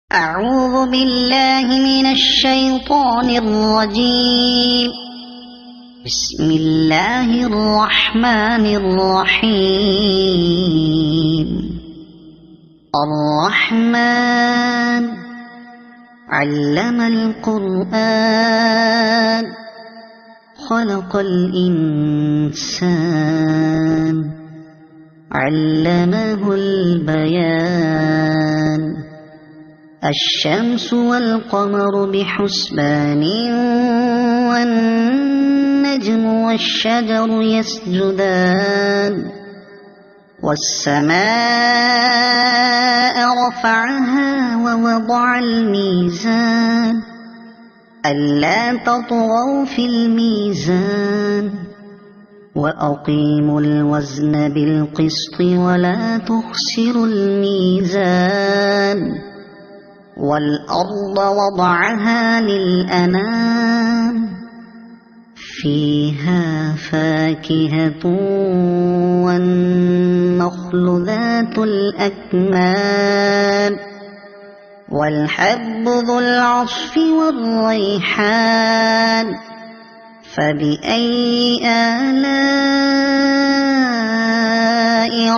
أعوذ بالله من الشيطان الرجيم. بسم الله الرحمن الرحيم. الرحمن علم القرآن خلق الإنسان علمه البيان. الشمس والقمر بحسبان والنجم والشجر يسجدان. والسماء رفعها ووضع الميزان ألا تطغوا في الميزان وأقيموا الوزن بالقسط ولا تخسروا الميزان. والأرض وضعها للأنام فيها فاكهة والنخل ذات الأكمام والحب ذو العصف والريحان. فبأي آلاء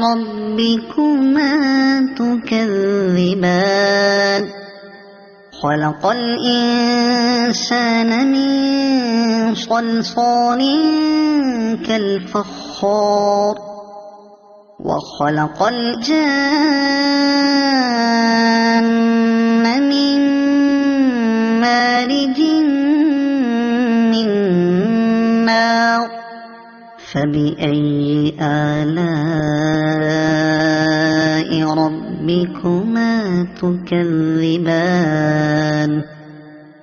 ربكما تكذبان؟ خلق الإنسان من صلصال كالفخار وخلق الجان من مارج من نار. فبأي آلاء ربكما تكذبان؟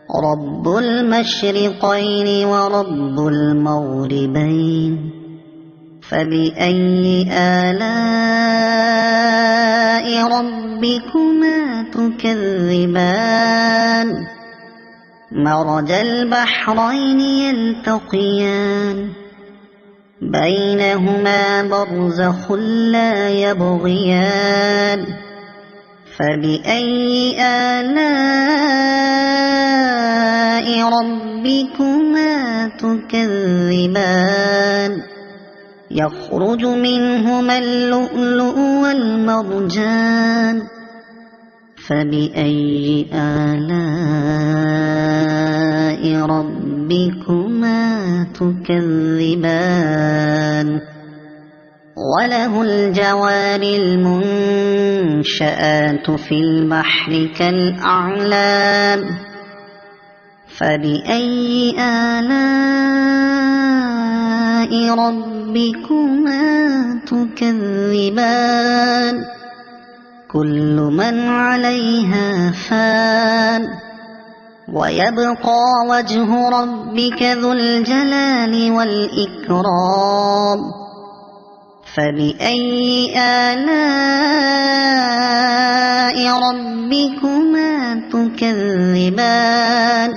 رب المشرقين ورب المغربين. فبأي آلاء ربكما تكذبان؟ مرج البحرين يلتقيان بينهما برزخ لا يبغيان. فبأي آلاء ربكما تكذبان؟ يخرج منهما اللؤلؤ والمرجان. فبأي آلاء ربكما تكذبان؟ وله الجوار المنشآت في البحر كالأعلام. فبأي آلاء ربكما تكذبان؟ كل من عليها فان ويبقى وجه ربك ذو الجلال والإكرام. فبأي آلاء ربكما تكذبان؟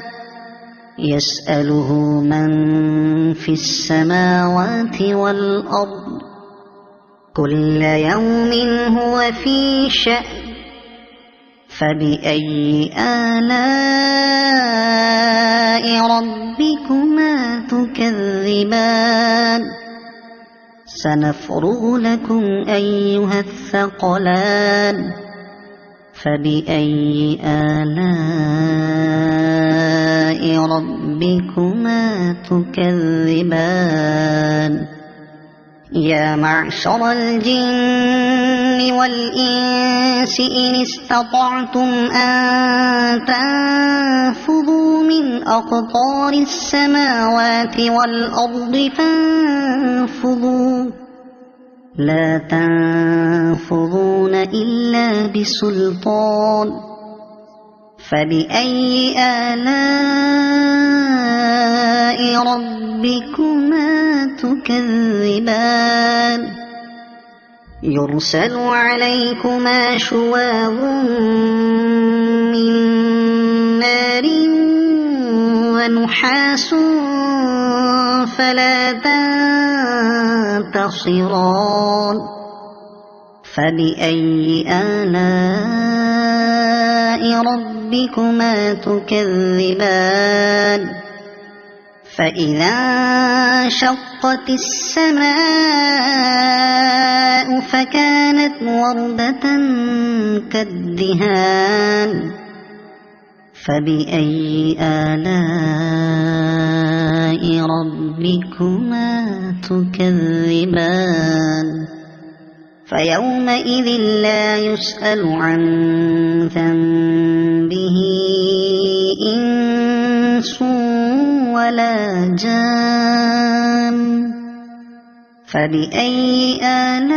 يسأله من في السماوات والأرض كل يوم هو في شأن. فبأي آلاء ربكما تكذبان؟ سنفرغ لكم أيها الثقلان. فبأي آلاء ربكما تكذبان؟ يا معشر الجن والإنس إن استطعتم أن تنفذوا من أقطار السماوات والأرض فانفذوا لا تنفذون إلا بسلطان. فبأي آلاء ربكما تكذبان؟ يرسل عليكما شواظ من نار ونحاس فلا تنتصران. فبأي آلاء ربكما تكذبان فإذا انشقت السماء فكانت وردة كالدهان فبأي آلاء ربكما تكذبان فيومئذ لا يسأل عن ذنبه إنس ولا جان فبأي آلاء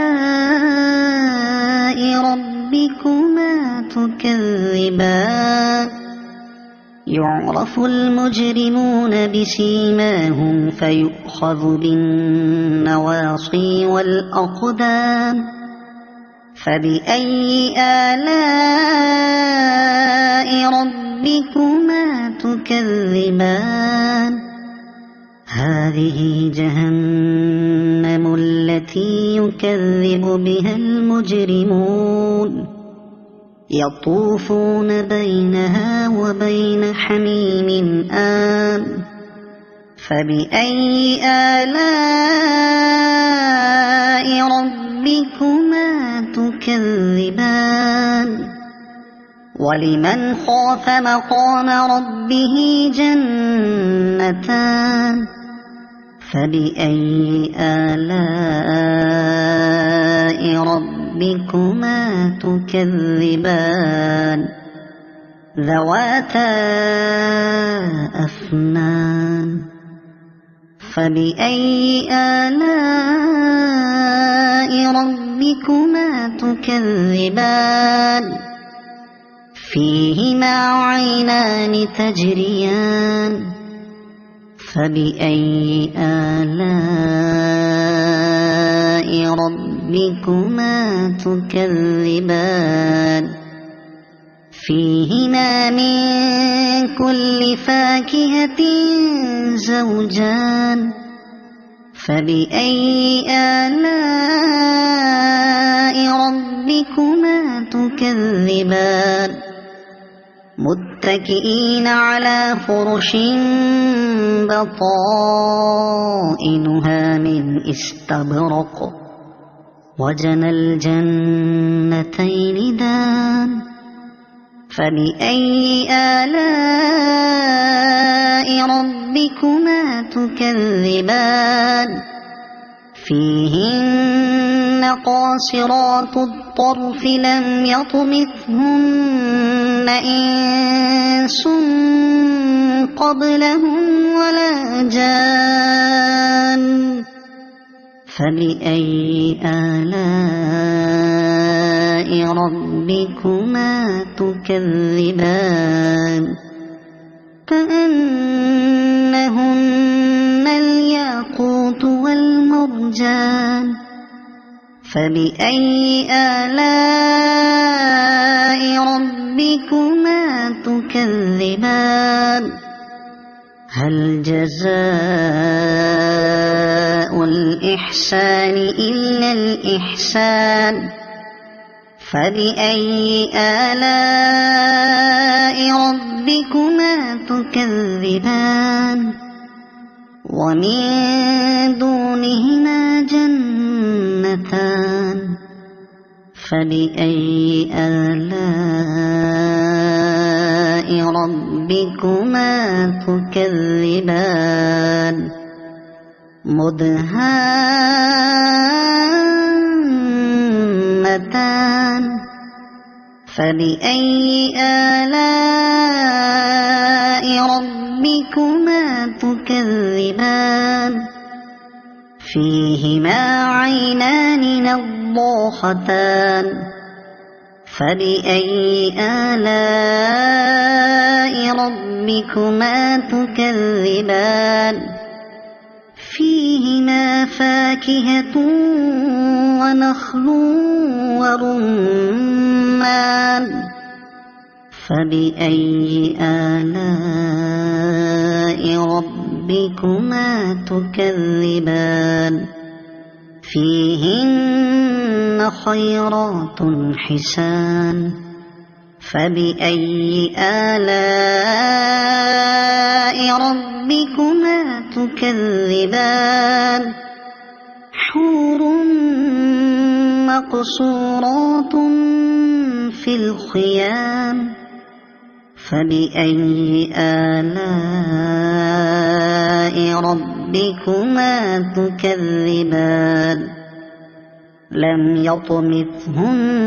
ربكما تكذبان يعرف المجرمون بسيماهم فيؤخذ بالنواصي والأقدام فبأي آلاء ربكما تكذبان هذه جهنم التي يكذب بها المجرمون يطوفون بينها وبين حميم آن فبأي آلاء ربكما تكذبان ولمن خاف مقام ربه جنتان فبأي آلاء ربكما تكذبان ذواتا أفنان فبأي آلاء ربكما تكذبان فيهما عينان تجريان فبأي آلاء ربكما تكذبان فيهما من كل فاكهة زوجان فبأي آلاء ربكما تكذبان متكئين على فرش بطائنها من استبرق وجنى الجنتين دان فبأي آلاء ربكما تكذبان فيهن قاصرات الطرف لم يطمثهن إنس قبلهم ولا جان فبأي آلاء ربكما تكذبان كأنهن الياقوت والمرجان فبأي آلاء ربكما تكذبان هل جزاء الإحسان إلا الإحسان فبأي آلاء ربكما تكذبان ومن دونهما جنتان فبأي آلاء ربكما تكذبان مدهامتان فبأي آلاء ربكما تكذبان فيهما عينان نضاختان فبأي آلاء ربكما تكذبان فيهما فاكهة ونخل ورمان فبأي آلاء ربكما تكذبان فيهن خيرات حسان فبأي آلاء ربكما تكذبان حور مقصورات في الخيام فبأي آلاء ربكما تكذبان لم يطمثهن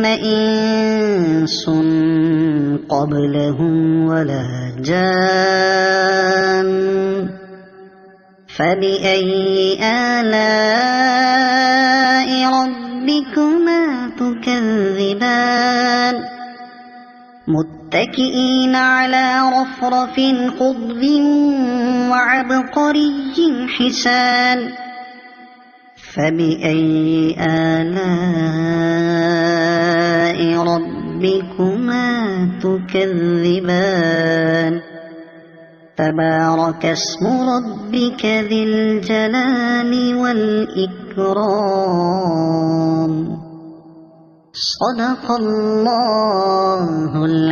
إنس قبلهم ولا جان فبأي آلاء ربكما تكذبان متكئين على رفرف خضر وعبقري حسان فبأي آلاء ربكما تكذبان تبارك اسم ربك ذي الجلال والإكرام صدق الله العظيم.